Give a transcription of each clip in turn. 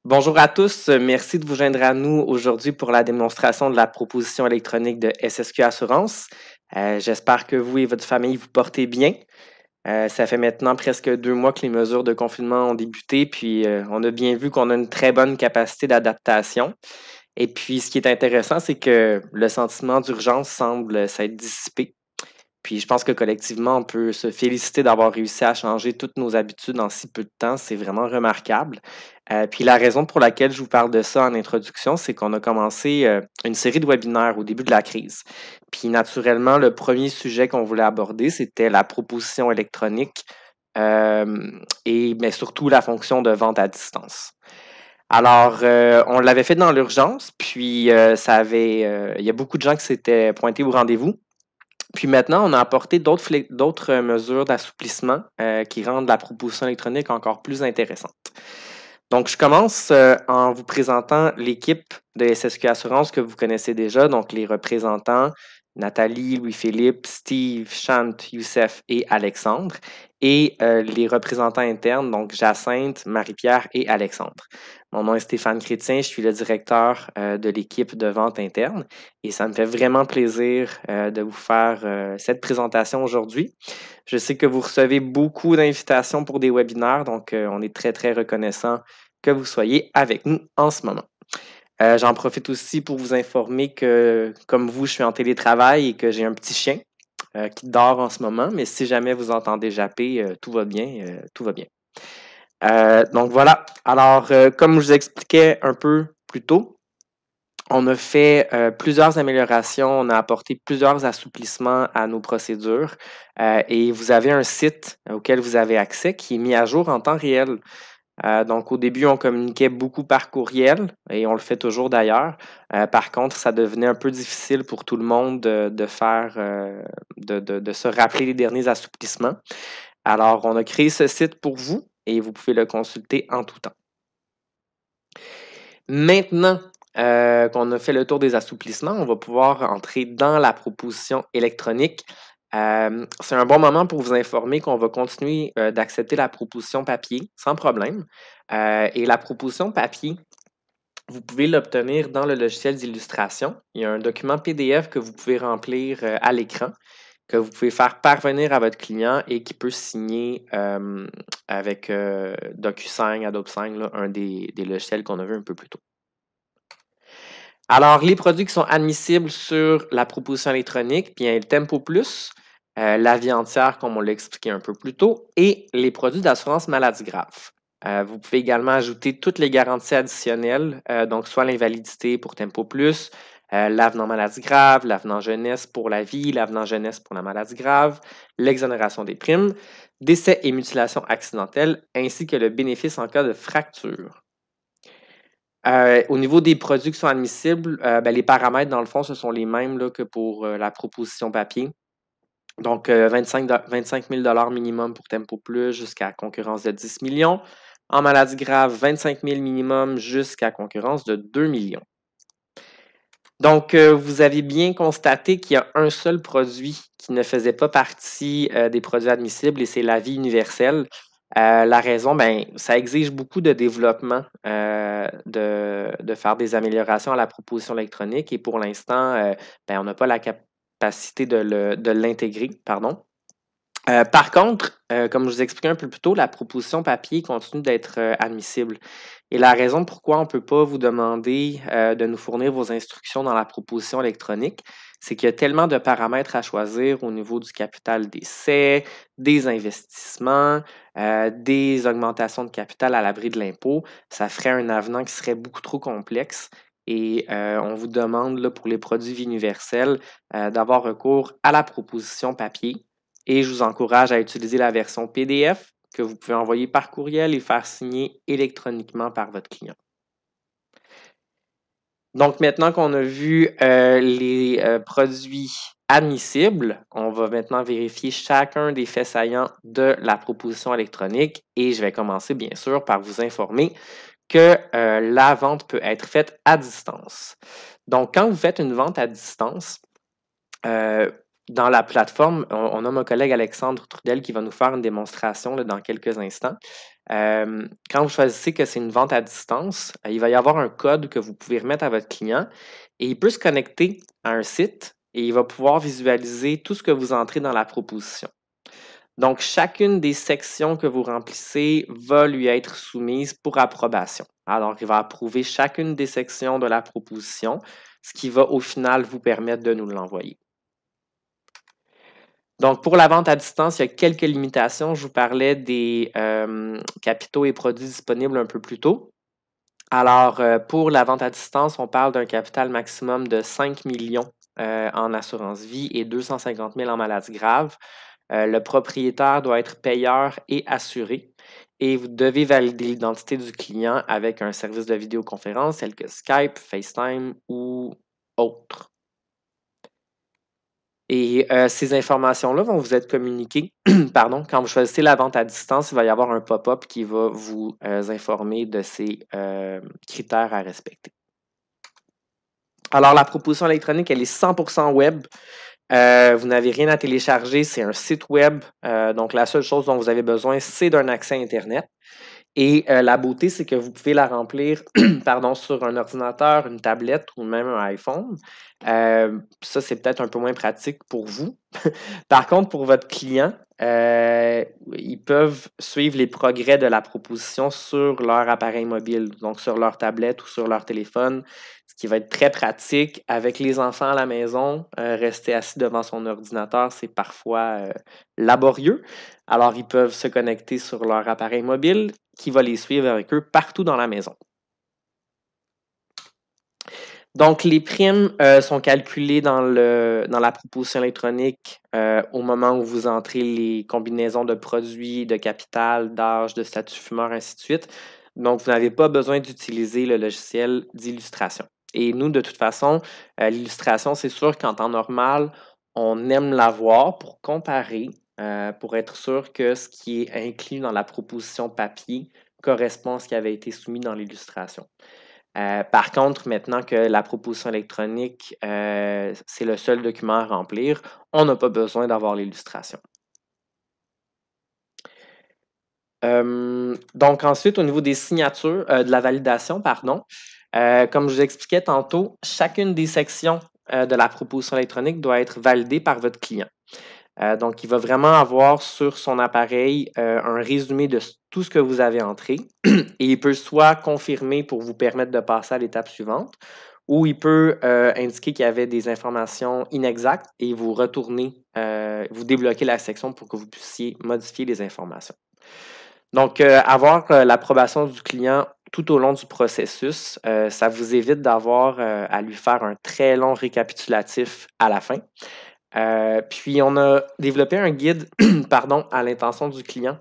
Bonjour à tous, merci de vous joindre à nous aujourd'hui pour la démonstration de la proposition électronique de SSQ Assurance. J'espère que vous et votre famille vous portez bien. Ça fait maintenant presque 2 mois que les mesures de confinement ont débuté, puis on a bien vu qu'on a une très bonne capacité d'adaptation. Et puis, ce qui est intéressant, c'est que le sentiment d'urgence semble s'être dissipé. Puis je pense que collectivement, on peut se féliciter d'avoir réussi à changer toutes nos habitudes en si peu de temps. C'est vraiment remarquable. Puis la raison pour laquelle je vous parle de ça en introduction, c'est qu'on a commencé une série de webinaires au début de la crise. Puis naturellement, le premier sujet qu'on voulait aborder, c'était la proposition électronique et mais surtout la fonction de vente à distance. Alors, on l'avait fait dans l'urgence, puis il y a beaucoup de gens qui s'étaient pointés au rendez-vous. Puis maintenant, on a apporté d'autres mesures d'assouplissement qui rendent la proposition électronique encore plus intéressante. Donc, je commence en vous présentant l'équipe de SSQ Assurance que vous connaissez déjà, donc les représentants Nathalie, Louis-Philippe, Steve, Chant, Youssef et Alexandre, et les représentants internes, donc Jacinthe, Marie-Pierre et Alexandre. Mon nom est Stéphane Chrétien, je suis le directeur de l'équipe de vente interne et ça me fait vraiment plaisir de vous faire cette présentation aujourd'hui. Je sais que vous recevez beaucoup d'invitations pour des webinaires, donc on est très, très reconnaissant que vous soyez avec nous en ce moment. J'en profite aussi pour vous informer que, comme vous, je suis en télétravail et que j'ai un petit chien qui dort en ce moment, mais si jamais vous entendez japper, tout va bien, tout va bien. Donc voilà. Alors, comme je vous expliquais un peu plus tôt, on a fait plusieurs améliorations, on a apporté plusieurs assouplissements à nos procédures et vous avez un site auquel vous avez accès qui est mis à jour en temps réel. Donc, au début, on communiquait beaucoup par courriel et on le fait toujours d'ailleurs. Par contre, ça devenait un peu difficile pour tout le monde de se rappeler les derniers assouplissements. Alors, on a créé ce site pour vous et vous pouvez le consulter en tout temps. Maintenant qu'on a fait le tour des assouplissements, on va pouvoir entrer dans la proposition électronique. C'est un bon moment pour vous informer qu'on va continuer d'accepter la proposition papier sans problème. Et la proposition papier, vous pouvez l'obtenir dans le logiciel d'illustration. Il y a un document PDF que vous pouvez remplir à l'écran, que vous pouvez faire parvenir à votre client et qui peut signer avec DocuSign, Adobe Sign, là, un des logiciels qu'on a vu un peu plus tôt. Alors, les produits qui sont admissibles sur la proposition électronique, bien le Tempo Plus, la vie entière, comme on l'a expliqué un peu plus tôt, et les produits d'assurance maladie grave. Vous pouvez également ajouter toutes les garanties additionnelles, donc soit l'invalidité pour Tempo Plus, l'avenant maladie grave, l'avenant jeunesse pour la vie, l'avenant jeunesse pour la maladie grave, l'exonération des primes, décès et mutilation accidentelle, ainsi que le bénéfice en cas de fracture. Au niveau des produits qui sont admissibles, les paramètres, dans le fond, ce sont les mêmes là, que pour la proposition papier. Donc, 25 000 minimum pour Tempo Plus jusqu'à concurrence de 10 millions. En maladie grave, 25 000 minimum jusqu'à concurrence de 2 millions. Donc, vous avez bien constaté qu'il y a un seul produit qui ne faisait pas partie des produits admissibles et c'est la vie universelle. La raison, ben, ça exige beaucoup de développement de faire des améliorations à la proposition électronique et pour l'instant, ben, on n'a pas la capacité de l'intégrer, pardon. Par contre, comme je vous expliquais un peu plus tôt, la proposition papier continue d'être admissible. Et la raison pourquoi on ne peut pas vous demander de nous fournir vos instructions dans la proposition électronique, c'est qu'il y a tellement de paramètres à choisir au niveau du capital d'essai, des investissements, des augmentations de capital à l'abri de l'impôt. Ça ferait un avenant qui serait beaucoup trop complexe. Et on vous demande là, pour les produits universels d'avoir recours à la proposition papier. Et je vous encourage à utiliser la version PDF que vous pouvez envoyer par courriel et faire signer électroniquement par votre client. Donc, maintenant qu'on a vu les produits admissibles, on va maintenant vérifier chacun des faits saillants de la proposition électronique et je vais commencer bien sûr par vous informer que la vente peut être faite à distance. Donc, quand vous faites une vente à distance, dans la plateforme, on a mon collègue Alexandre Trudel qui va nous faire une démonstration là, dans quelques instants. Quand vous choisissez que c'est une vente à distance, il va y avoir un code que vous pouvez remettre à votre client et il peut se connecter à un site et il va pouvoir visualiser tout ce que vous entrez dans la proposition. Donc, chacune des sections que vous remplissez va lui être soumise pour approbation. Alors, il va approuver chacune des sections de la proposition, ce qui va au final vous permettre de nous l'envoyer. Donc, pour la vente à distance, il y a quelques limitations. Je vous parlais des capitaux et produits disponibles un peu plus tôt. Alors, pour la vente à distance, on parle d'un capital maximum de 5 millions en assurance vie et 250 000 en maladie grave. Le propriétaire doit être payeur et assuré et vous devez valider l'identité du client avec un service de vidéoconférence tel que Skype, FaceTime ou autre. Et ces informations-là vont vous être communiquées, pardon, quand vous choisissez la vente à distance, il va y avoir un pop-up qui va vous informer de ces critères à respecter. Alors, la proposition électronique, elle est 100% web. Vous n'avez rien à télécharger, c'est un site web. Donc, la seule chose dont vous avez besoin, c'est d'un accès Internet. Et la beauté, c'est que vous pouvez la remplir pardon, sur un ordinateur, une tablette ou même un iPhone. Ça, c'est peut-être un peu moins pratique pour vous. Par contre, pour votre client, ils peuvent suivre les progrès de la proposition sur leur appareil mobile, donc sur leur tablette ou sur leur téléphone, ce qui va être très pratique. Avec les enfants à la maison, rester assis devant son ordinateur, c'est parfois laborieux. Alors, ils peuvent se connecter sur leur appareil mobile qui va les suivre avec eux partout dans la maison. Donc, les primes sont calculées dans la proposition électronique au moment où vous entrez les combinaisons de produits, de capital, d'âge, de statut fumeur, ainsi de suite. Donc, vous n'avez pas besoin d'utiliser le logiciel d'illustration. Et nous, de toute façon, l'illustration, c'est sûr qu'en temps normal, on aime l'avoir pour comparer, pour être sûr que ce qui est inclus dans la proposition papier correspond à ce qui avait été soumis dans l'illustration. Par contre, maintenant que la proposition électronique, c'est le seul document à remplir, on n'a pas besoin d'avoir l'illustration. Donc ensuite, au niveau des signatures, de la validation, pardon, comme je vous expliquais tantôt, chacune des sections de la proposition électronique doit être validée par votre client. Donc, il va vraiment avoir sur son appareil un résumé de tout ce que vous avez entré et il peut soit confirmer pour vous permettre de passer à l'étape suivante ou il peut indiquer qu'il y avait des informations inexactes et vous retourner, vous débloquer la section pour que vous puissiez modifier les informations. Donc, avoir l'approbation du client tout au long du processus, ça vous évite d'avoir à lui faire un très long récapitulatif à la fin. Puis, on a développé un guide pardon, à l'intention du client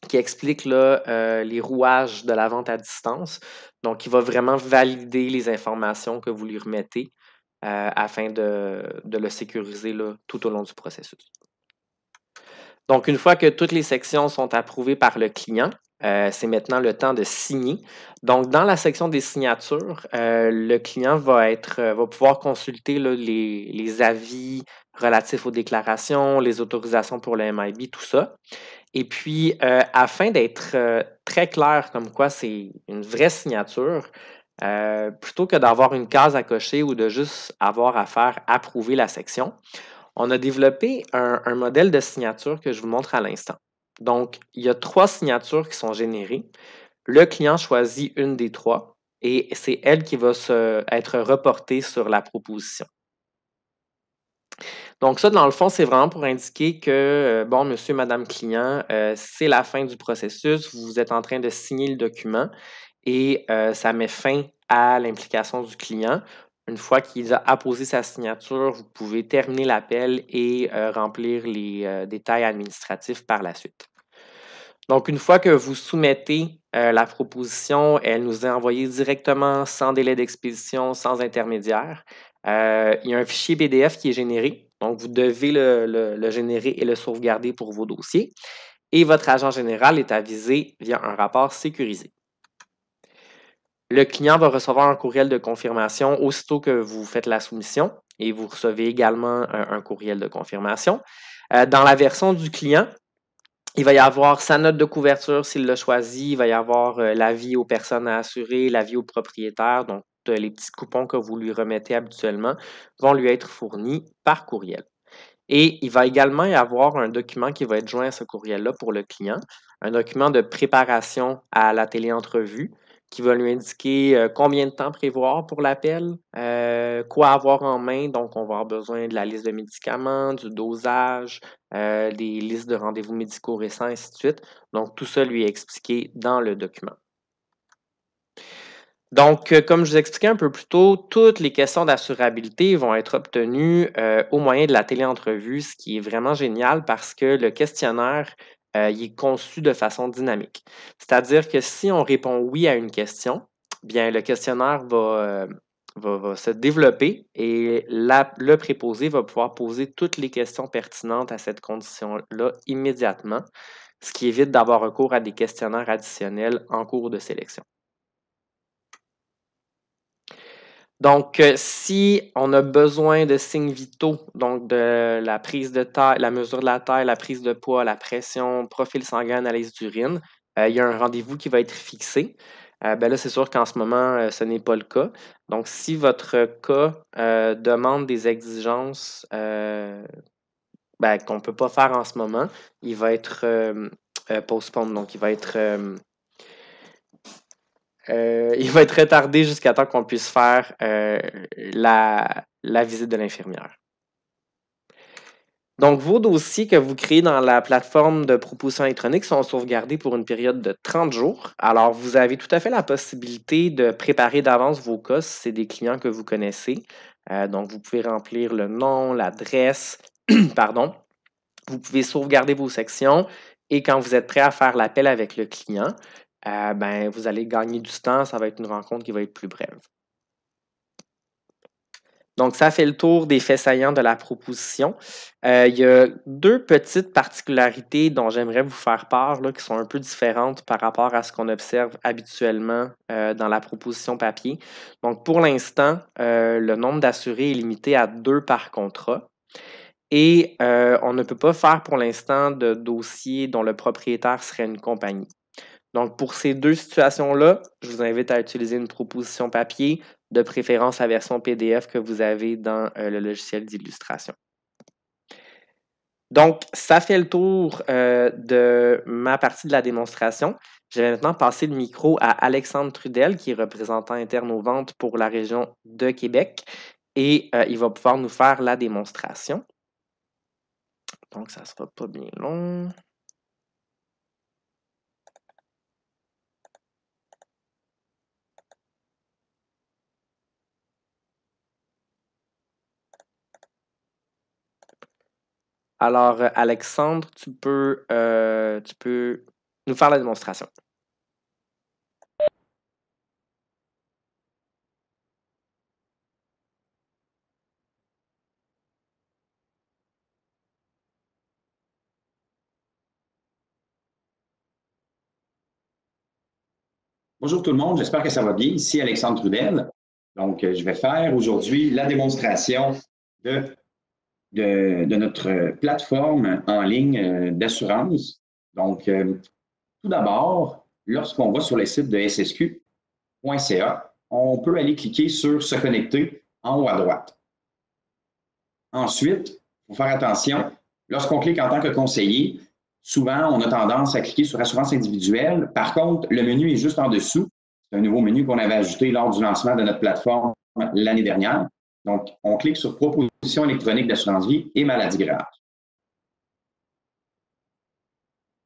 qui explique là, les rouages de la vente à distance. Donc, il va vraiment valider les informations que vous lui remettez afin de le sécuriser là, tout au long du processus. Donc, une fois que toutes les sections sont approuvées par le client, c'est maintenant le temps de signer. Donc, dans la section des signatures, le client va pouvoir consulter là, les avis relatifs aux déclarations, les autorisations pour le MIB, tout ça. Et puis, afin d'être très clair comme quoi c'est une vraie signature, plutôt que d'avoir une case à cocher ou de juste avoir à faire approuver la section, on a développé un modèle de signature que je vous montre à l'instant. Donc, il y a 3 signatures qui sont générées. Le client choisit une des 3 et c'est elle qui va être reportée sur la proposition. Donc ça, dans le fond, c'est vraiment pour indiquer que, bon, monsieur, madame client, c'est la fin du processus, vous êtes en train de signer le document et ça met fin à l'implication du client. Une fois qu'il a apposé sa signature, vous pouvez terminer l'appel et remplir les détails administratifs par la suite. Donc, une fois que vous soumettez la proposition, elle nous est envoyée directement sans délai d'expédition, sans intermédiaire. Il y a un fichier PDF qui est généré. Donc, vous devez le générer et le sauvegarder pour vos dossiers. Et votre agent général est avisé via un rapport sécurisé. Le client va recevoir un courriel de confirmation aussitôt que vous faites la soumission et vous recevez également un courriel de confirmation. Dans la version du client, il va y avoir sa note de couverture s'il l'a choisi. Il va y avoir l'avis aux personnes à assurer, l'avis aux propriétaires. Donc, les petits coupons que vous lui remettez habituellement vont lui être fournis par courriel. Et il va également y avoir un document qui va être joint à ce courriel-là pour le client, un document de préparation à la téléentrevue qui va lui indiquer combien de temps prévoir pour l'appel, quoi avoir en main. Donc, on va avoir besoin de la liste de médicaments, du dosage, des listes de rendez-vous médicaux récents, ainsi de suite. Donc, tout ça lui est expliqué dans le document. Donc, comme je vous expliquais un peu plus tôt, toutes les questions d'assurabilité vont être obtenues au moyen de la téléentrevue, ce qui est vraiment génial parce que le questionnaire, il est conçu de façon dynamique. C'est-à-dire que si on répond oui à une question, bien le questionnaire va se développer et le préposé va pouvoir poser toutes les questions pertinentes à cette condition-là immédiatement, ce qui évite d'avoir recours à des questionnaires additionnels en cours de sélection. Donc, si on a besoin de signes vitaux, donc de la prise de taille, la mesure de la taille, la prise de poids, la pression, profil sanguin, analyse d'urine, il y a un rendez-vous qui va être fixé. Ben là, c'est sûr qu'en ce moment, ce n'est pas le cas. Donc, si votre cas demande des exigences qu'on ne peut pas faire en ce moment, il va être postponed. Donc, il va être retardé jusqu'à temps qu'on puisse faire la visite de l'infirmière. Donc, vos dossiers que vous créez dans la plateforme de proposition électronique sont sauvegardés pour une période de 30 jours. Alors, vous avez tout à fait la possibilité de préparer d'avance vos cas si c'est des clients que vous connaissez. Donc, vous pouvez remplir le nom, l'adresse, pardon. Vous pouvez sauvegarder vos sections et quand vous êtes prêt à faire l'appel avec le client, vous allez gagner du temps. Ça va être une rencontre qui va être plus brève. Donc, ça fait le tour des faits saillants de la proposition. Il y a deux petites particularités dont j'aimerais vous faire part, là, qui sont un peu différentes par rapport à ce qu'on observe habituellement dans la proposition papier. Donc, pour l'instant, le nombre d'assurés est limité à 2 par contrat. Et on ne peut pas faire pour l'instant de dossier dont le propriétaire serait une compagnie. Donc, pour ces deux situations-là, je vous invite à utiliser une proposition papier, de préférence la version PDF que vous avez dans le logiciel d'illustration. Donc, ça fait le tour de ma partie de la démonstration. Je vais maintenant passer le micro à Alexandre Trudel, qui est représentant interne aux ventes pour la région de Québec, et il va pouvoir nous faire la démonstration. Donc, ça ne sera pas bien long. Alors, Alexandre, tu peux nous faire la démonstration. Bonjour tout le monde, j'espère que ça va bien. Ici Alexandre Trudel. Donc, je vais faire aujourd'hui la démonstration de notre plateforme en ligne d'assurance. Donc, tout d'abord, lorsqu'on va sur le site de ssq.ca, on peut aller cliquer sur « Se connecter » en haut à droite. Ensuite, il faut faire attention, lorsqu'on clique en tant que conseiller, souvent, on a tendance à cliquer sur « Assurance individuelle ». Par contre, le menu est juste en dessous. C'est un nouveau menu qu'on avait ajouté lors du lancement de notre plateforme l'année dernière. Donc, on clique sur « Proposition électronique d'assurance vie et maladie grave ».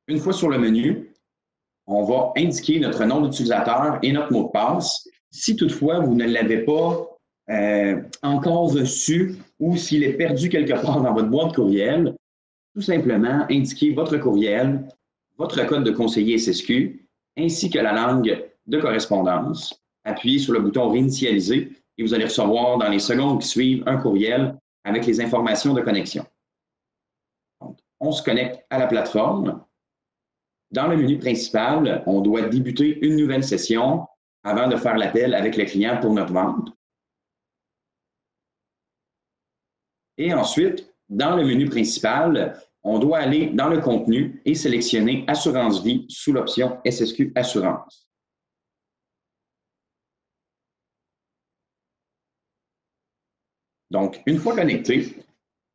Une fois sur le menu, on va indiquer notre nom d'utilisateur et notre mot de passe. Si toutefois, vous ne l'avez pas encore reçu ou s'il est perdu quelque part dans votre boîte courriel, tout simplement indiquez votre courriel, votre code de conseiller SSQ, ainsi que la langue de correspondance. Appuyez sur le bouton « Réinitialiser » et vous allez recevoir dans les secondes qui suivent un courriel avec les informations de connexion. Donc, on se connecte à la plateforme. Dans le menu principal, on doit débuter une nouvelle session avant de faire l'appel avec le client pour notre vente. Et ensuite, dans le menu principal, on doit aller dans le contenu et sélectionner Assurance Vie sous l'option SSQ Assurance. Donc, une fois connecté,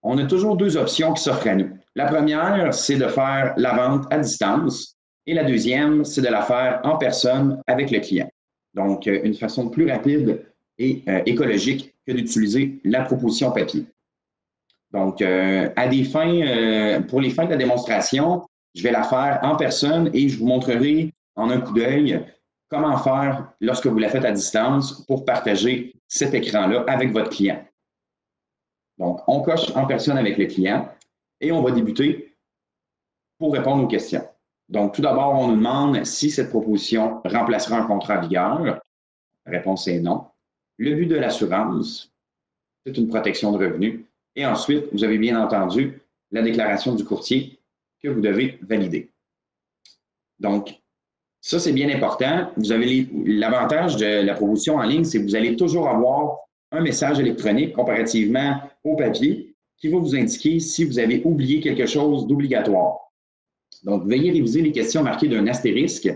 on a toujours deux options qui s'offrent à nous. La première, c'est de faire la vente à distance et la deuxième, c'est de la faire en personne avec le client. Donc, une façon plus rapide et écologique que d'utiliser la proposition papier. Donc, à des fins, pour les fins de la démonstration, je vais la faire en personne et je vous montrerai en un coup d'œil comment faire lorsque vous la faites à distance pour partager cet écran-là avec votre client. Donc, on coche en personne avec le client et on va débuter pour répondre aux questions. Donc, tout d'abord, on nous demande si cette proposition remplacera un contrat en vigueur. La réponse est non. Le but de l'assurance, c'est une protection de revenus. Et ensuite, vous avez bien entendu la déclaration du courtier que vous devez valider. Donc, ça, c'est bien important. Vous avez l'avantage de la proposition en ligne, c'est que vous allez toujours avoir un message électronique comparativement au papier qui va vous indiquer si vous avez oublié quelque chose d'obligatoire. Donc, veuillez réviser les questions marquées d'un astérisque.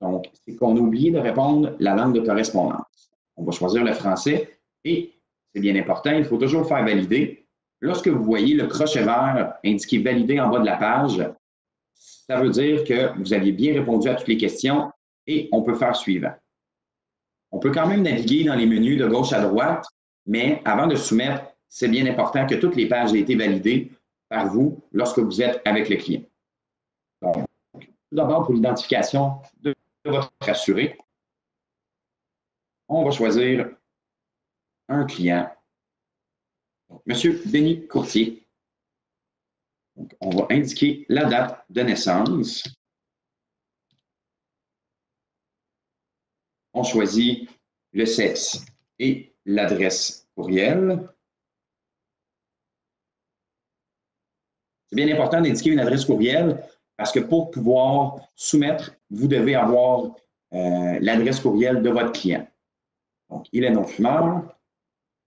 Donc, c'est qu'on a oublié de répondre la langue de correspondance. On va choisir le français et c'est bien important, il faut toujours faire valider. Lorsque vous voyez le crochet vert indiqué valider en bas de la page, ça veut dire que vous aviez bien répondu à toutes les questions et on peut faire suivant. On peut quand même naviguer dans les menus de gauche à droite, mais avant de soumettre, c'est bien important que toutes les pages aient été validées par vous lorsque vous êtes avec le client. Donc, tout d'abord, pour l'identification de votre assuré, on va choisir un client. Donc, Monsieur Denis Courtier. Donc, on va indiquer la date de naissance. On choisit le sexe et l'adresse courriel. C'est bien important d'indiquer une adresse courriel parce que pour pouvoir soumettre, vous devez avoir l'adresse courriel de votre client. Donc, il est non-fumeur.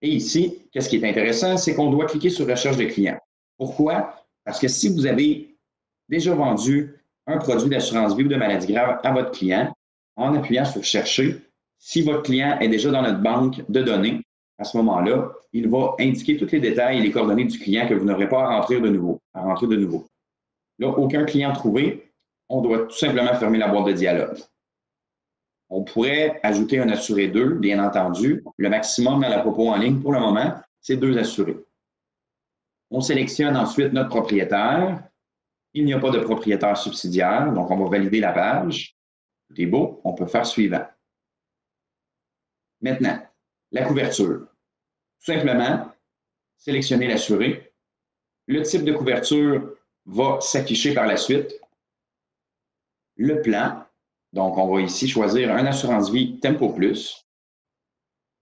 Et ici, qu'est-ce qui est intéressant, c'est qu'on doit cliquer sur Recherche de client. Pourquoi? Parce que si vous avez déjà vendu un produit d'assurance vie ou de maladie grave à votre client, en appuyant sur Chercher, si votre client est déjà dans notre banque de données, à ce moment-là, il va indiquer tous les détails et les coordonnées du client que vous n'aurez pas à rentrer de nouveau. Là, aucun client trouvé, on doit tout simplement fermer la boîte de dialogue. On pourrait ajouter un assuré 2, bien entendu. Le maximum dans la propos en ligne pour le moment, c'est 2 assurés. On sélectionne ensuite notre propriétaire. Il n'y a pas de propriétaire subsidiaire, donc on va valider la page. Tout est beau, on peut faire suivant. Maintenant, la couverture. Tout simplement, sélectionner l'assuré. Le type de couverture va s'afficher par la suite. Le plan. Donc, on va ici choisir un assurance vie Tempo Plus.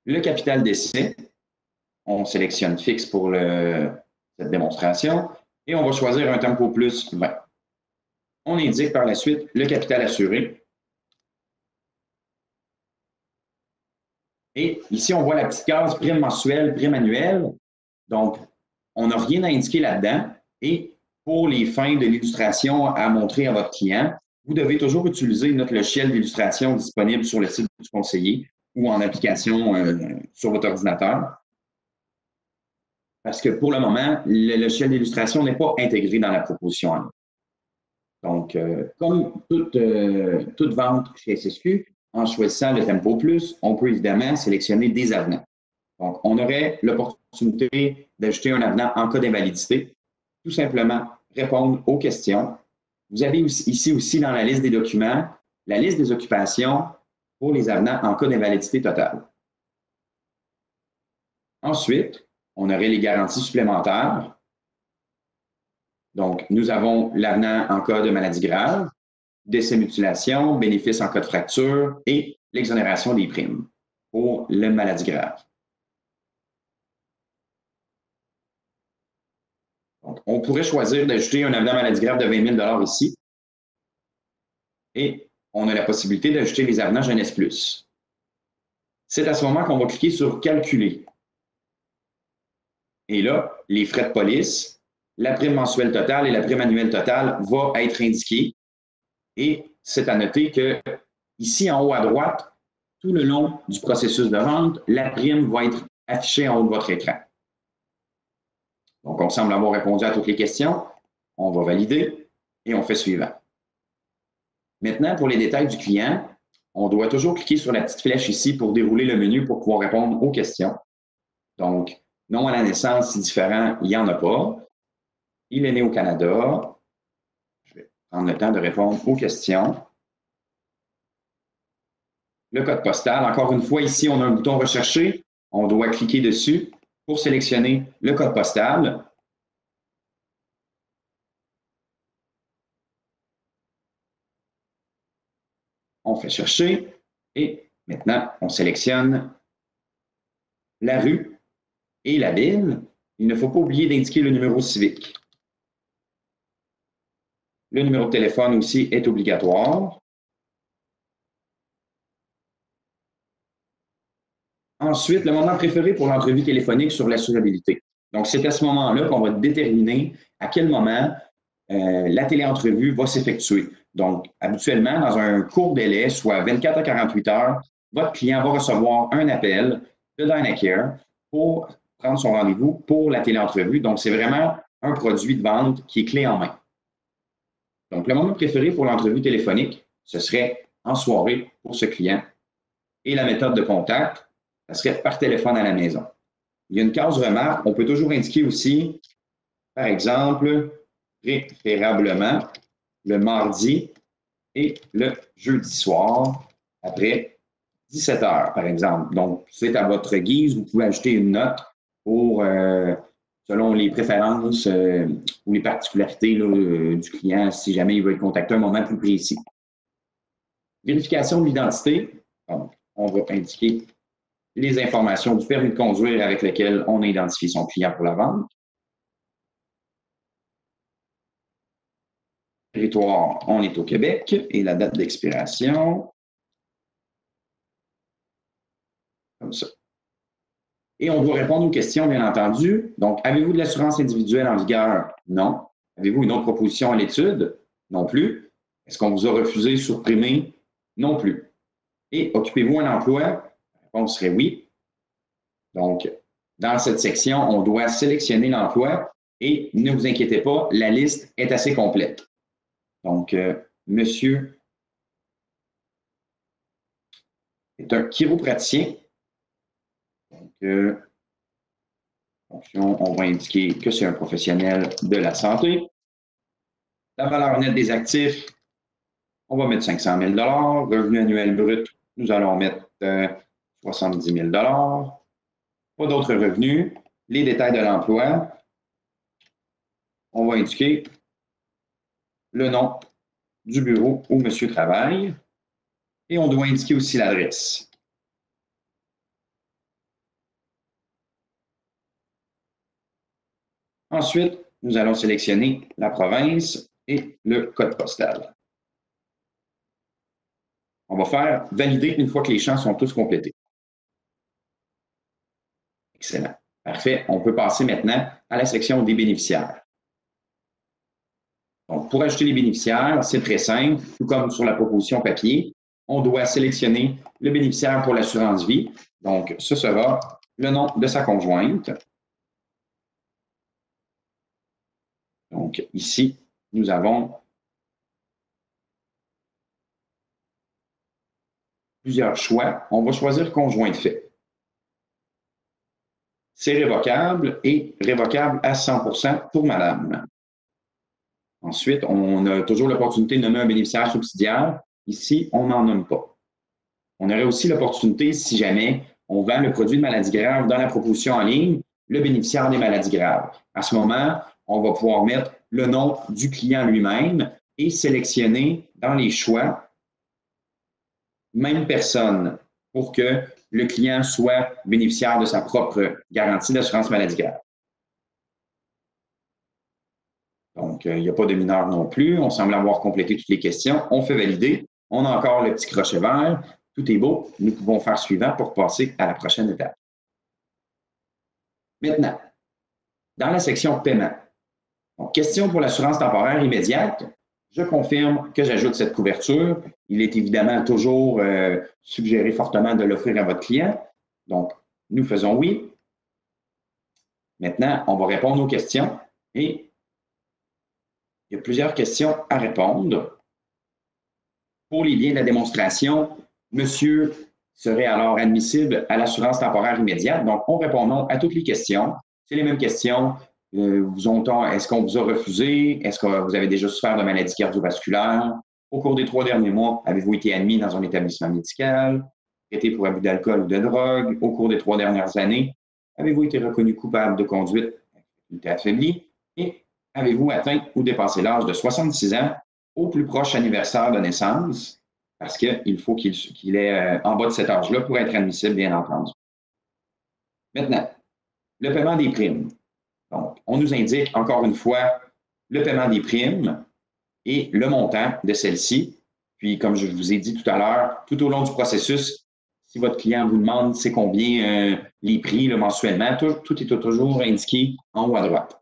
Le capital d'essai. On sélectionne fixe pour cette démonstration. Et on va choisir un Tempo Plus 20. On indique par la suite le capital assuré. Et ici, on voit la petite case prime mensuelle, prime annuelle. Donc, on n'a rien à indiquer là-dedans. Et pour les fins de l'illustration à montrer à votre client, vous devez toujours utiliser notre logiciel d'illustration disponible sur le site du conseiller ou en application sur votre ordinateur. Parce que pour le moment, le logiciel d'illustration n'est pas intégré dans la proposition en ligne. Donc, comme toute vente chez SSQ, en choisissant le Tempo Plus, on peut évidemment sélectionner des avenants. Donc, on aurait l'opportunité d'ajouter un avenant en cas d'invalidité, tout simplement répondre aux questions. Vous avez ici aussi dans la liste des documents, la liste des occupations pour les avenants en cas d'invalidité totale. Ensuite, on aurait les garanties supplémentaires. Donc, nous avons l'avenant en cas de maladie grave, décès mutilation, bénéfice en cas de fracture et l'exonération des primes pour la maladie grave. Donc, on pourrait choisir d'ajouter un avenant maladie grave de 20 000 ici. Et on a la possibilité d'ajouter les avenants Jeunesse Plus. C'est à ce moment qu'on va cliquer sur Calculer. Et là, les frais de police, la prime mensuelle totale et la prime annuelle totale vont être indiqués. Et c'est à noter que ici, en haut à droite, tout le long du processus de vente, la prime va être affichée en haut de votre écran. Donc, on semble avoir répondu à toutes les questions. On va valider et on fait suivant. Maintenant, pour les détails du client, on doit toujours cliquer sur la petite flèche ici pour dérouler le menu pour pouvoir répondre aux questions. Donc, nom à la naissance, si différent, il n'y en a pas. Il est né au Canada. Je vais prendre le temps de répondre aux questions. Le code postal, encore une fois, ici, on a un bouton rechercher. On doit cliquer dessus pour sélectionner le code postal. On fait chercher et maintenant, on sélectionne la rue et la ville. Il ne faut pas oublier d'indiquer le numéro civique. Le numéro de téléphone aussi est obligatoire. Ensuite, le moment préféré pour l'entrevue téléphonique sur l'assurabilité. Donc, c'est à ce moment-là qu'on va déterminer à quel moment la téléentrevue va s'effectuer. Donc, habituellement, dans un court délai, soit 24 à 48 heures, votre client va recevoir un appel de DynaCare pour prendre son rendez-vous pour la téléentrevue. Donc, c'est vraiment un produit de vente qui est clé en main. Donc, le moment préféré pour l'entrevue téléphonique, ce serait en soirée pour ce client. Et la méthode de contact, ça serait par téléphone à la maison. Il y a une case remarque. On peut toujours indiquer aussi, par exemple, préférablement le mardi et le jeudi soir après 17 heures, par exemple. Donc, c'est à votre guise. Vous pouvez ajouter une note pour, selon les préférences ou les particularités du client, si jamais il veut être contacté à un moment plus précis. Vérification de l'identité. On va indiquer les informations du permis de conduire avec lequel on a identifié son client pour la vente. Territoire, on est au Québec et la date d'expiration. Comme ça. Et on doit répondre aux questions, bien entendu. Donc, avez-vous de l'assurance individuelle en vigueur? Non. Avez-vous une autre proposition à l'étude? Non plus. Est-ce qu'on vous a refusé, supprimé? Non plus. Et occupez-vous un emploi? La réponse serait oui. Donc, dans cette section, on doit sélectionner l'emploi et ne vous inquiétez pas, la liste est assez complète. Donc, monsieur est un chiropraticien. Donc, on va indiquer que c'est un professionnel de la santé. La valeur nette des actifs, on va mettre 500 000 $. Revenu annuel brut, nous allons mettre 70 000 $. Pas d'autres revenus. Les détails de l'emploi, on va indiquer le nom du bureau où monsieur travaille et on doit indiquer aussi l'adresse. Ensuite, nous allons sélectionner la province et le code postal. On va faire valider une fois que les champs sont tous complétés. Excellent. Parfait. On peut passer maintenant à la section des bénéficiaires. Donc, pour ajouter les bénéficiaires, c'est très simple. Tout comme sur la proposition papier, on doit sélectionner le bénéficiaire pour l'assurance vie. Donc, ce sera le nom de sa conjointe. Donc, ici, nous avons plusieurs choix. On va choisir conjoint de fait. C'est révocable et révocable à 100% pour madame. Ensuite, on a toujours l'opportunité de nommer un bénéficiaire subsidiaire. Ici, on n'en nomme pas. On aurait aussi l'opportunité, si jamais on vend le produit de maladie grave dans la proposition en ligne, le bénéficiaire des maladies graves. À ce moment, on va pouvoir mettre le nom du client lui-même et sélectionner dans les choix même personne pour que le client soit bénéficiaire de sa propre garantie d'assurance maladie grave. Donc, il n'y a pas de mineur non plus. On semble avoir complété toutes les questions. On fait valider. On a encore le petit crochet vert. Tout est beau. Nous pouvons faire suivant pour passer à la prochaine étape. Maintenant, dans la section paiement. Donc, question pour l'assurance temporaire immédiate. Je confirme que j'ajoute cette couverture. Il est évidemment toujours suggéré fortement de l'offrir à votre client. Donc, nous faisons oui. Maintenant, on va répondre aux questions et il y a plusieurs questions à répondre. Pour les biens de la démonstration, monsieur serait alors admissible à l'assurance temporaire immédiate. Donc, on répond non à toutes les questions. C'est les mêmes questions. Est-ce qu'on vous a refusé? Est-ce que vous avez déjà souffert de maladies cardiovasculaires? Au cours des 3 derniers mois, avez-vous été admis dans un établissement médical, traité pour abus d'alcool ou de drogue? Au cours des 3 dernières années, avez-vous été reconnu coupable de conduite avec faculté affaiblie? Et avez-vous atteint ou dépassé l'âge de 66 ans au plus proche anniversaire de naissance? Parce qu'il faut qu'il ait en bas de cet âge-là pour être admissible, bien entendu. Maintenant, le paiement des primes. Donc, on nous indique encore une fois le paiement des primes et le montant de celles-ci. Puis, comme je vous ai dit tout à l'heure, tout au long du processus, si votre client vous demande c'est combien les prix mensuellement, tout est toujours indiqué en haut à droite.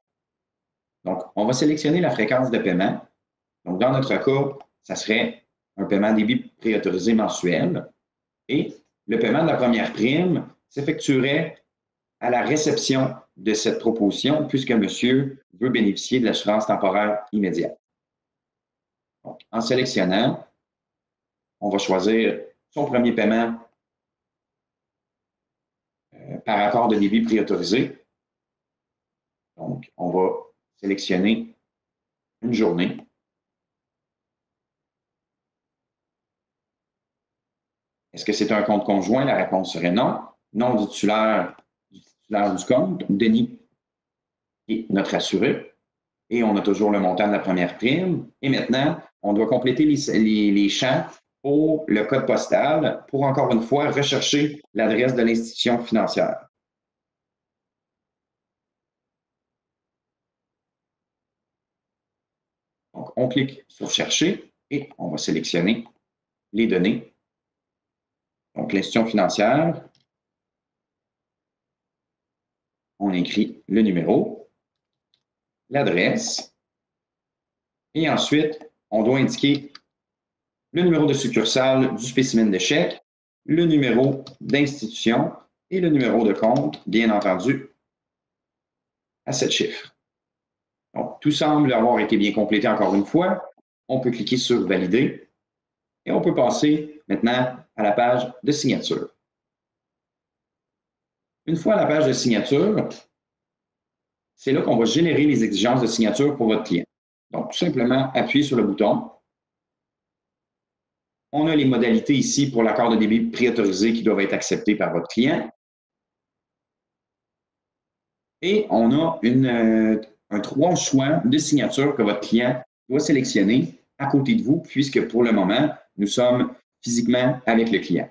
Donc, on va sélectionner la fréquence de paiement. Donc, dans notre cas, ça serait un paiement débit préautorisé mensuel. Et le paiement de la première prime s'effectuerait à la réception de cette proposition, puisque monsieur veut bénéficier de l'assurance temporaire immédiate. Donc, en sélectionnant, on va choisir son premier paiement par accord de débit préautorisé. Donc, on va sélectionner une journée. Est-ce que c'est un compte conjoint? La réponse serait non. Nom du titulaire du compte, Denis est notre assuré. Et on a toujours le montant de la première prime. Et maintenant, on doit compléter les champs pour le code postal pour, encore une fois, rechercher l'adresse de l'institution financière. Donc, on clique sur « Chercher » et on va sélectionner les données. Donc, l'institution financière, on écrit le numéro, l'adresse, et ensuite, on doit indiquer le numéro de succursale du spécimen de chèque, le numéro d'institution et le numéro de compte, bien entendu, à 7 chiffres. Donc, tout semble avoir été bien complété encore une fois. On peut cliquer sur « Valider » et on peut passer maintenant à la page de signature. Une fois à la page de signature, c'est là qu'on va générer les exigences de signature pour votre client. Donc, tout simplement, appuyez sur le bouton. On a les modalités ici pour l'accord de débit préautorisé qui doivent être acceptés par votre client. Et on a un 3 choix de signature que votre client doit sélectionner à côté de vous, puisque pour le moment, nous sommes physiquement avec le client.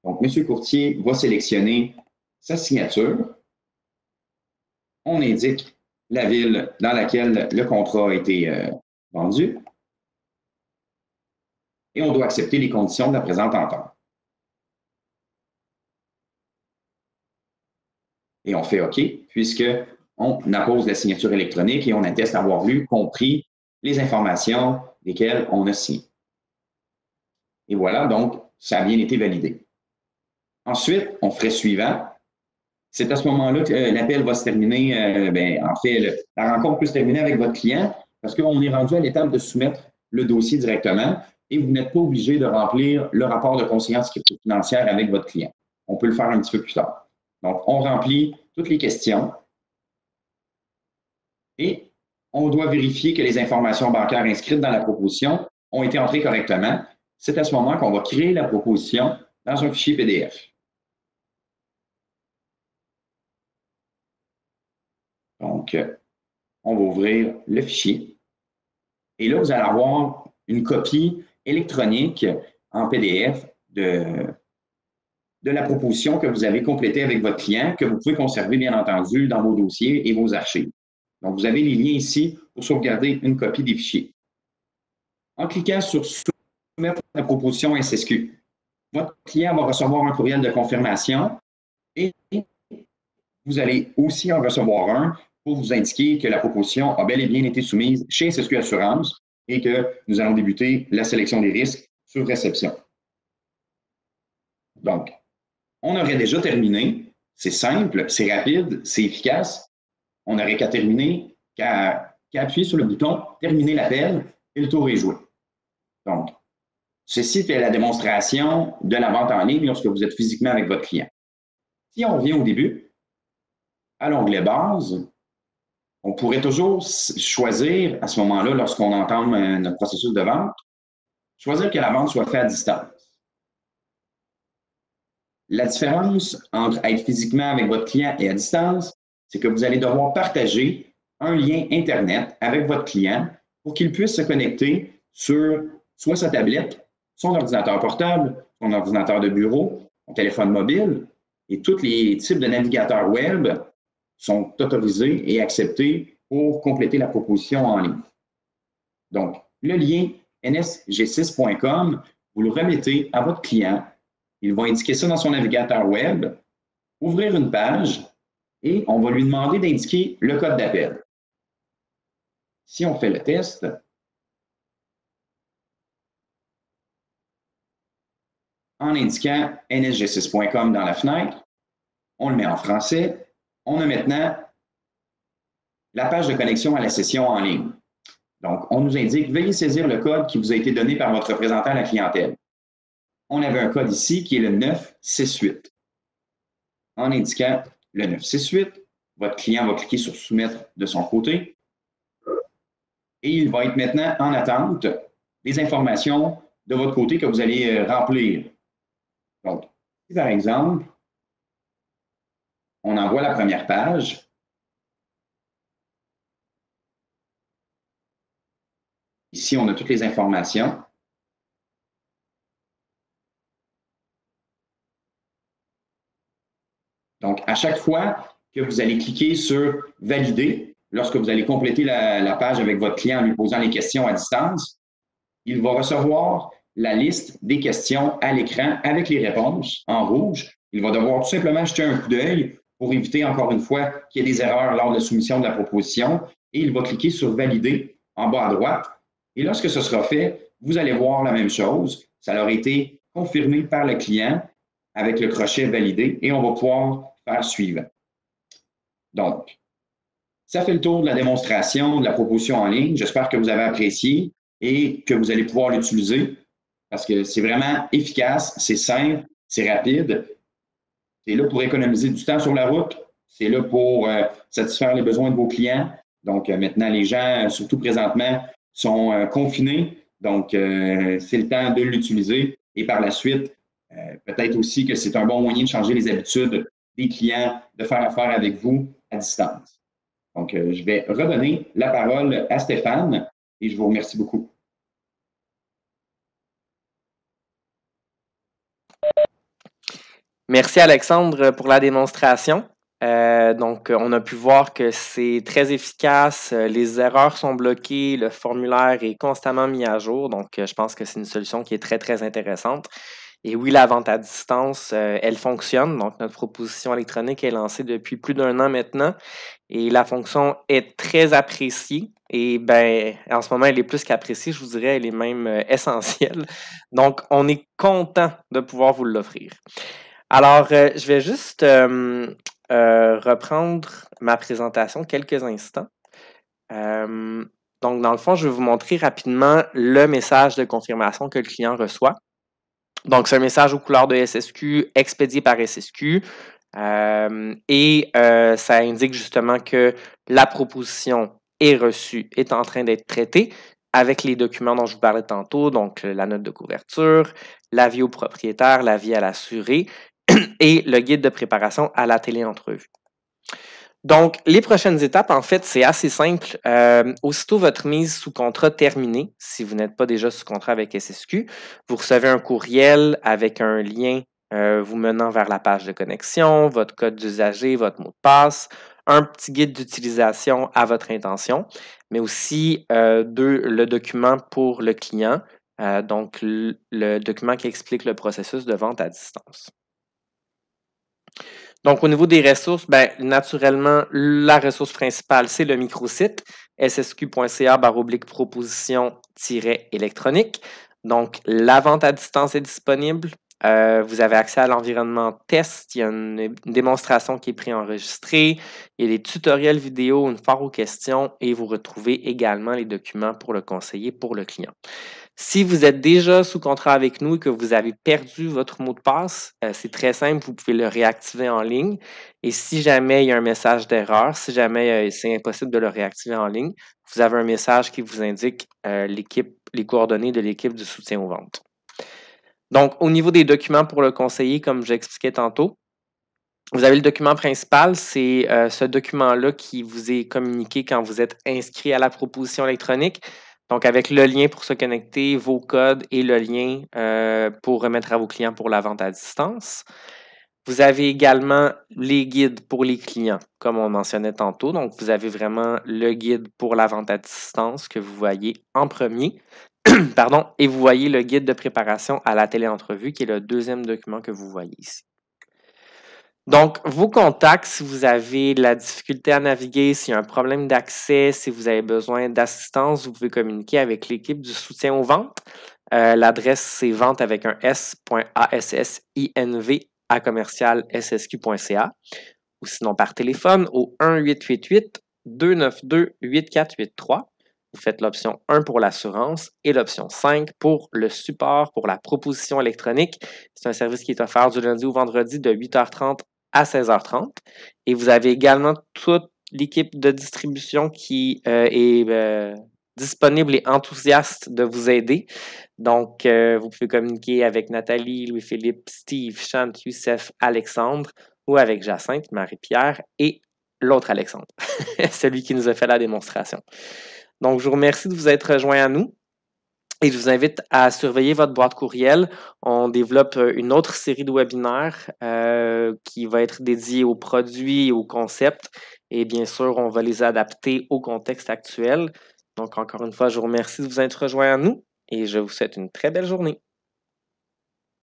Donc, M. Courtier va sélectionner sa signature. On indique la ville dans laquelle le contrat a été vendu. Et on doit accepter les conditions de la présente entente. Et on fait OK, puisqu'on appose la signature électronique et on atteste avoir lu, compris les informations desquelles on a signé. Et voilà, donc, ça a bien été validé. Ensuite, on ferait suivant. C'est à ce moment-là que l'appel va se terminer. En fait, la rencontre peut se terminer avec votre client parce qu'on est rendu à l'étape de soumettre le dossier directement et vous n'êtes pas obligé de remplir le rapport de conseillance financière avec votre client. On peut le faire un petit peu plus tard. Donc, on remplit toutes les questions et on doit vérifier que les informations bancaires inscrites dans la proposition ont été entrées correctement. C'est à ce moment qu'on va créer la proposition dans un fichier PDF. Donc, on va ouvrir le fichier. Et là, vous allez avoir une copie électronique en PDF de la proposition que vous avez complétée avec votre client, que vous pouvez conserver, bien entendu, dans vos dossiers et vos archives. Donc, vous avez les liens ici pour sauvegarder une copie des fichiers. En cliquant sur « Soumettre la proposition SSQ », votre client va recevoir un courriel de confirmation et vous allez aussi en recevoir un pour vous indiquer que la proposition a bel et bien été soumise chez SSQ Assurance et que nous allons débuter la sélection des risques sur réception. Donc, on aurait déjà terminé. C'est simple, c'est rapide, c'est efficace. On n'aurait qu'à terminer, qu'à appuyer sur le bouton « Terminer l'appel » et le tour est joué. Donc, ceci est la démonstration de la vente en ligne lorsque vous êtes physiquement avec votre client. Si on revient au début, à l'onglet « Base », on pourrait toujours choisir, à ce moment-là, lorsqu'on entame notre processus de vente, choisir que la vente soit faite à distance. La différence entre être physiquement avec votre client et à distance, c'est que vous allez devoir partager un lien Internet avec votre client pour qu'il puisse se connecter sur soit sa tablette, son ordinateur portable, son ordinateur de bureau, son téléphone mobile, et tous les types de navigateurs web sont autorisés et acceptés pour compléter la proposition en ligne. Donc, le lien nsg6.com, vous le remettez à votre client. Il va indiquer ça dans son navigateur web, ouvrir une page et on va lui demander d'indiquer le code d'appel. Si on fait le test, en indiquant nsg6.com dans la fenêtre, on le met en français. On a maintenant la page de connexion à la session en ligne. Donc, on nous indique « Veuillez saisir le code qui vous a été donné par votre représentant à la clientèle ». On avait un code ici qui est le 968. En indiquant le 968, votre client va cliquer sur « Soumettre » de son côté et il va être maintenant en attente des informations de votre côté que vous allez remplir. Donc, si par exemple, on envoie la première page, ici, on a toutes les informations. Donc, à chaque fois que vous allez cliquer sur « Valider », lorsque vous allez compléter la page avec votre client en lui posant les questions à distance, il va recevoir la liste des questions à l'écran avec les réponses en rouge. Il va devoir tout simplement jeter un coup d'œil pour éviter, encore une fois, qu'il y ait des erreurs lors de la soumission de la proposition. Et il va cliquer sur « Valider » en bas à droite. Et lorsque ce sera fait, vous allez voir la même chose. Ça leur a été confirmé par le client avec le crochet « Valider » et on va pouvoir faire suivant. Donc, ça fait le tour de la démonstration de la proposition en ligne. J'espère que vous avez apprécié et que vous allez pouvoir l'utiliser parce que c'est vraiment efficace, c'est simple, c'est rapide. C'est là pour économiser du temps sur la route. C'est là pour satisfaire les besoins de vos clients. Donc, maintenant, les gens, surtout présentement, sont confinés. Donc, c'est le temps de l'utiliser. Et par la suite, peut-être aussi que c'est un bon moyen de changer les habitudes des clients, de faire affaire avec vous à distance. Donc, je vais redonner la parole à Stéphane et je vous remercie beaucoup. Merci Alexandre pour la démonstration. Donc, on a pu voir que c'est très efficace, les erreurs sont bloquées, le formulaire est constamment mis à jour. Donc, je pense que c'est une solution qui est très, très intéressante. Et oui, la vente à distance, elle fonctionne. Donc, notre proposition électronique est lancée depuis plus d'1 an maintenant et la fonction est très appréciée. Et ben, en ce moment, elle est plus qu'appréciée, je vous dirais, elle est même essentielle. Donc, on est content de pouvoir vous l'offrir. Alors, je vais juste reprendre ma présentation quelques instants. Donc, dans le fond, je vais vous montrer rapidement le message de confirmation que le client reçoit. Donc, c'est un message aux couleurs de SSQ expédié par SSQ et ça indique justement que la proposition est reçue, est en train d'être traitée avec les documents dont je vous parlais tantôt, donc la note de couverture, l'avis au propriétaire, l'avis à l'assuré et le guide de préparation à la téléentrevue. Donc, les prochaines étapes, en fait, c'est assez simple. Aussitôt votre mise sous contrat terminée, si vous n'êtes pas déjà sous contrat avec SSQ, vous recevez un courriel avec un lien vous menant vers la page de connexion, votre code d'usager, votre mot de passe, un petit guide d'utilisation à votre intention, mais aussi le document pour le client, donc le document qui explique le processus de vente à distance. Donc, au niveau des ressources, ben, naturellement, la ressource principale, c'est le microsite ssq.ca/proposition-électronique. Donc, la vente à distance est disponible. Vous avez accès à l'environnement test. Il y a une démonstration qui est préenregistrée. Il y a des tutoriels vidéo, une foire aux questions et vous retrouvez également les documents pour le conseiller, pour le client. Si vous êtes déjà sous contrat avec nous et que vous avez perdu votre mot de passe, c'est très simple, vous pouvez le réactiver en ligne. Et si jamais il y a un message d'erreur, si jamais c'est impossible de le réactiver en ligne, vous avez un message qui vous indique les coordonnées de l'équipe du soutien aux ventes. Donc, au niveau des documents pour le conseiller, comme j'expliquais tantôt, vous avez le document principal, c'est ce document-là qui vous est communiqué quand vous êtes inscrit à la proposition électronique. Donc, avec le lien pour se connecter, vos codes et le lien pour remettre à vos clients pour la vente à distance. Vous avez également les guides pour les clients, comme on mentionnait tantôt. Donc, vous avez vraiment le guide pour la vente à distance que vous voyez en premier. Pardon, et vous voyez le guide de préparation à la téléentrevue, qui est le deuxième document que vous voyez ici. Donc, vos contacts, si vous avez de la difficulté à naviguer, s'il y a un problème d'accès, si vous avez besoin d'assistance, vous pouvez communiquer avec l'équipe du soutien aux ventes. L'adresse, c'est vente avec un s.assinv@commercial-ssq.ca ou sinon par téléphone au 1-888-292-8483. Vous faites l'option 1 pour l'assurance et l'option 5 pour le support pour la proposition électronique. C'est un service qui est offert du lundi au vendredi de 8h30 à 16h30. Et vous avez également toute l'équipe de distribution qui est disponible et enthousiaste de vous aider. Donc, vous pouvez communiquer avec Nathalie, Louis-Philippe, Steve, Chant, Youssef, Alexandre ou avec Jacinthe, Marie-Pierre et l'autre Alexandre, celui qui nous a fait la démonstration. Donc, je vous remercie de vous être rejoint à nous. Et je vous invite à surveiller votre boîte courriel. On développe une autre série de webinaires qui va être dédiée aux produits et aux concepts. Et bien sûr, on va les adapter au contexte actuel. Donc, encore une fois, je vous remercie de vous être rejoint à nous et je vous souhaite une très belle journée.